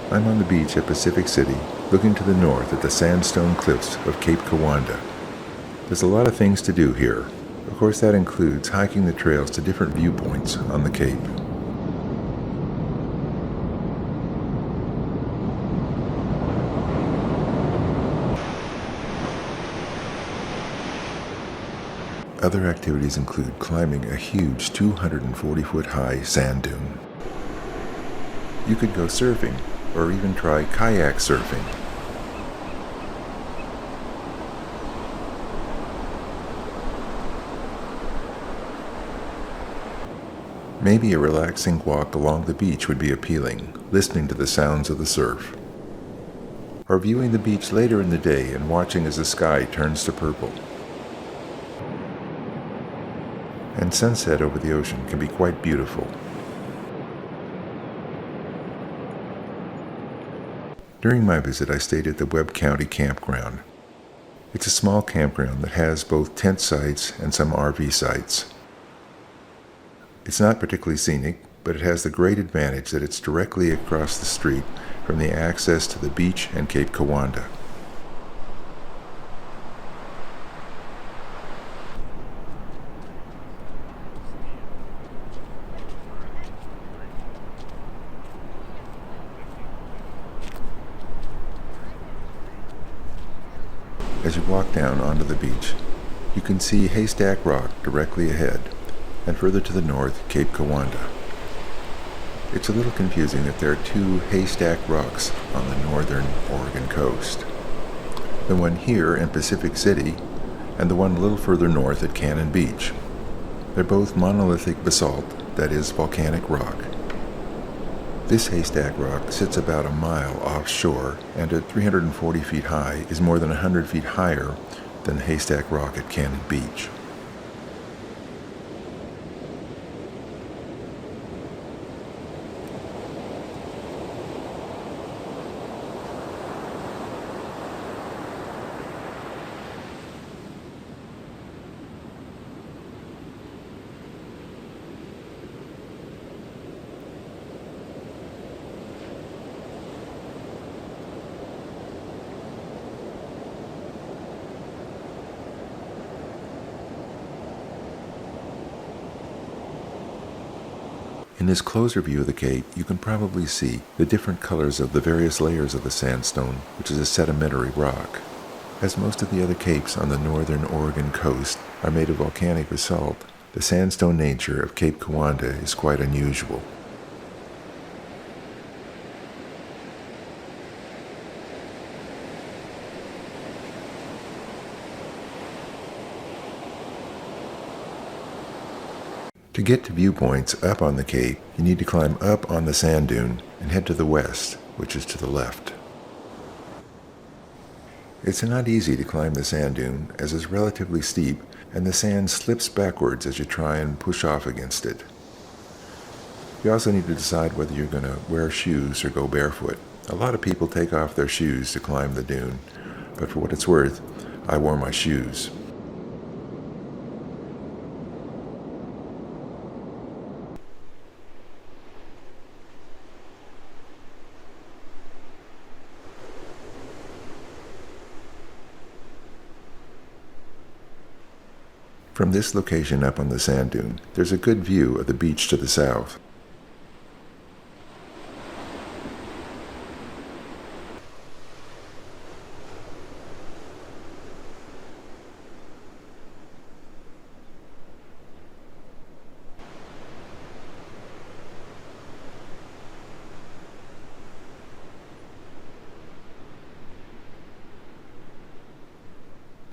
I'm on the beach at Pacific City, looking to the north at the sandstone cliffs of Cape Kiwanda. There's a lot of things to do here. Of course, that includes hiking the trails to different viewpoints on the Cape. Other activities include climbing a huge 240-foot high sand dune. You could go surfing, or even try kayak surfing. Maybe a relaxing walk along the beach would be appealing, listening to the sounds of the surf. Or viewing the beach later in the day and watching as the sky turns to purple. And sunset over the ocean can be quite beautiful. During my visit, I stayed at the Webb County Campground. It's a small campground that has both tent sites and some RV sites. It's not particularly scenic, but it has the great advantage that it's directly across the street from the access to the beach and Cape Kiwanda. As you walk down onto the beach, you can see Haystack Rock directly ahead, and further to the north, Cape Kiwanda. It's a little confusing that there are two Haystack Rocks on the northern Oregon coast. The one here in Pacific City, and the one a little further north at Cannon Beach. They're both monolithic basalt, that is, volcanic rock. This Haystack Rock sits about a mile offshore, and at 340 feet high is more than 100 feet higher than the Haystack Rock at Cannon Beach. In this closer view of the Cape, you can probably see the different colors of the various layers of the sandstone, which is a sedimentary rock. As most of the other capes on the northern Oregon coast are made of volcanic basalt, the sandstone nature of Cape Kiwanda is quite unusual. To get to viewpoints up on the Cape, you need to climb up on the sand dune and head to the west, which is to the left. It's not easy to climb the sand dune, as it's relatively steep, and the sand slips backwards as you try and push off against it. You also need to decide whether you're going to wear shoes or go barefoot. A lot of people take off their shoes to climb the dune, but for what it's worth, I wore my shoes. From this location up on the sand dune, there's a good view of the beach to the south.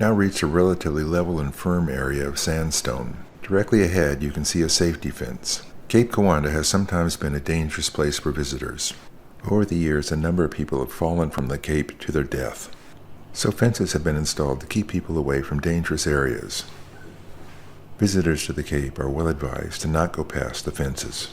Now reach a relatively level and firm area of sandstone. Directly ahead, you can see a safety fence. Cape Kiwanda has sometimes been a dangerous place for visitors. Over the years, a number of people have fallen from the Cape to their death. So fences have been installed to keep people away from dangerous areas. Visitors to the Cape are well advised to not go past the fences.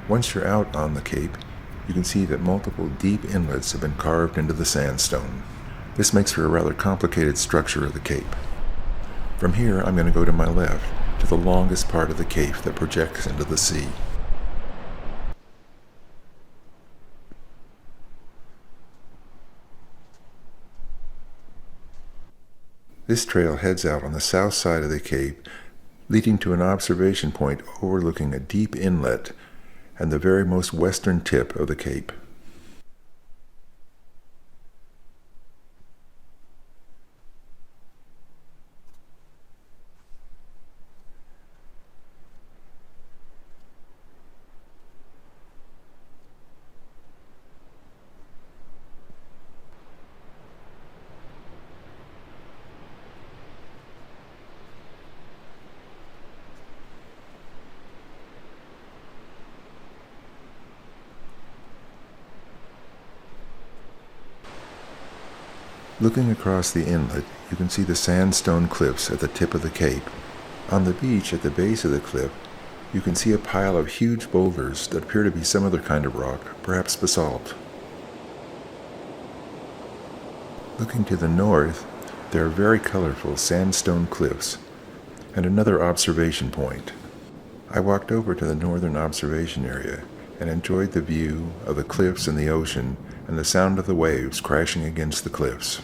Once you're out on the cape, you can see that multiple deep inlets have been carved into the sandstone. This makes for a rather complicated structure of the cape. From here, I'm going to go to my left, to the longest part of the cape that projects into the sea. This trail heads out on the south side of the cape, leading to an observation point overlooking a deep inlet and the very most western tip of the cape. Looking across the inlet, you can see the sandstone cliffs at the tip of the cape. On the beach at the base of the cliff, you can see a pile of huge boulders that appear to be some other kind of rock, perhaps basalt. Looking to the north, there are very colorful sandstone cliffs and another observation point. I walked over to the northern observation area and enjoyed the view of the cliffs and the ocean and the sound of the waves crashing against the cliffs.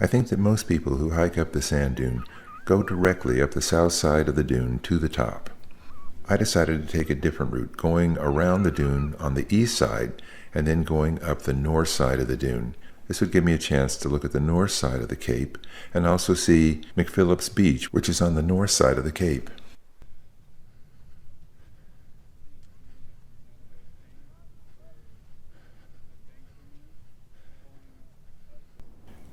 I think that most people who hike up the sand dune go directly up the south side of the dune to the top. I decided to take a different route, going around the dune on the east side and then going up the north side of the dune. This would give me a chance to look at the north side of the cape and also see McPhillips Beach, which is on the north side of the cape.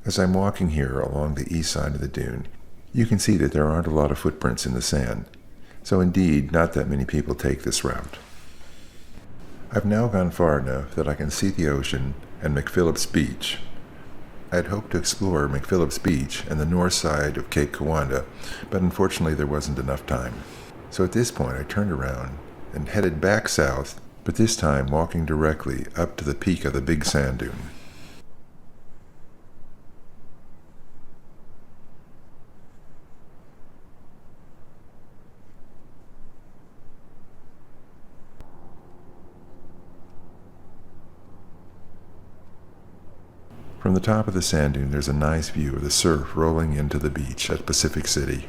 As I'm walking here along the east side of the dune, you can see that there aren't a lot of footprints in the sand, so indeed not that many people take this route. I've now gone far enough that I can see the ocean and McPhillips Beach. I had hoped to explore McPhillips Beach and the north side of Cape Kiwanda, but unfortunately there wasn't enough time. So at this point I turned around and headed back south, but this time walking directly up to the peak of the big sand dune. From the top of the sand dune, there's a nice view of the surf rolling into the beach at Pacific City.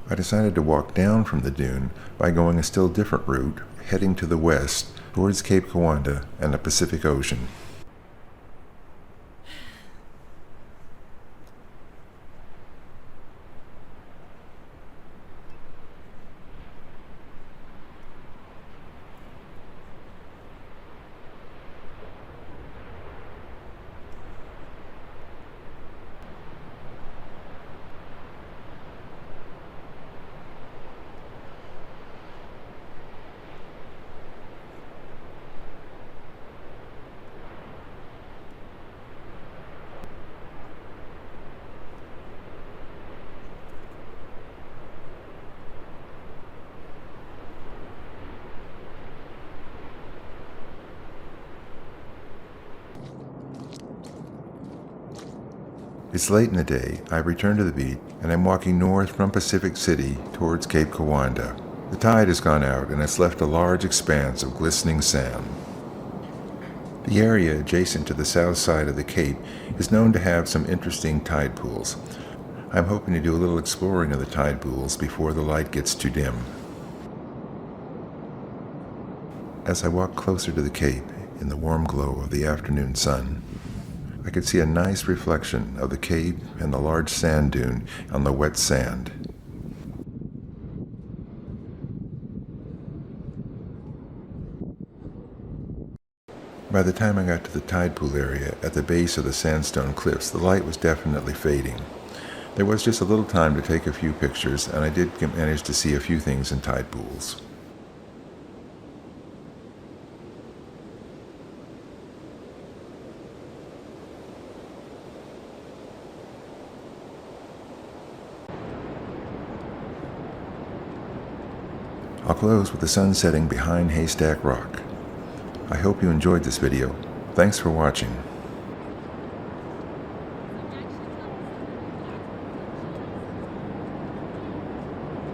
I decided to walk down from the dune by going a still different route, heading to the west towards Cape Kiwanda and the Pacific Ocean. It's late in the day. I return to the beach and I'm walking north from Pacific City towards Cape Kiwanda. The tide has gone out and it's left a large expanse of glistening sand. The area adjacent to the south side of the Cape is known to have some interesting tide pools. I'm hoping to do a little exploring of the tide pools before the light gets too dim. As I walk closer to the Cape, in the warm glow of the afternoon sun, I could see a nice reflection of the Cape and the large sand dune on the wet sand. By the time I got to the tide pool area at the base of the sandstone cliffs, the light was definitely fading. There was just a little time to take a few pictures, and I did manage to see a few things in tide pools. I'll close with the sun setting behind Haystack Rock. I hope you enjoyed this video. Thanks for watching.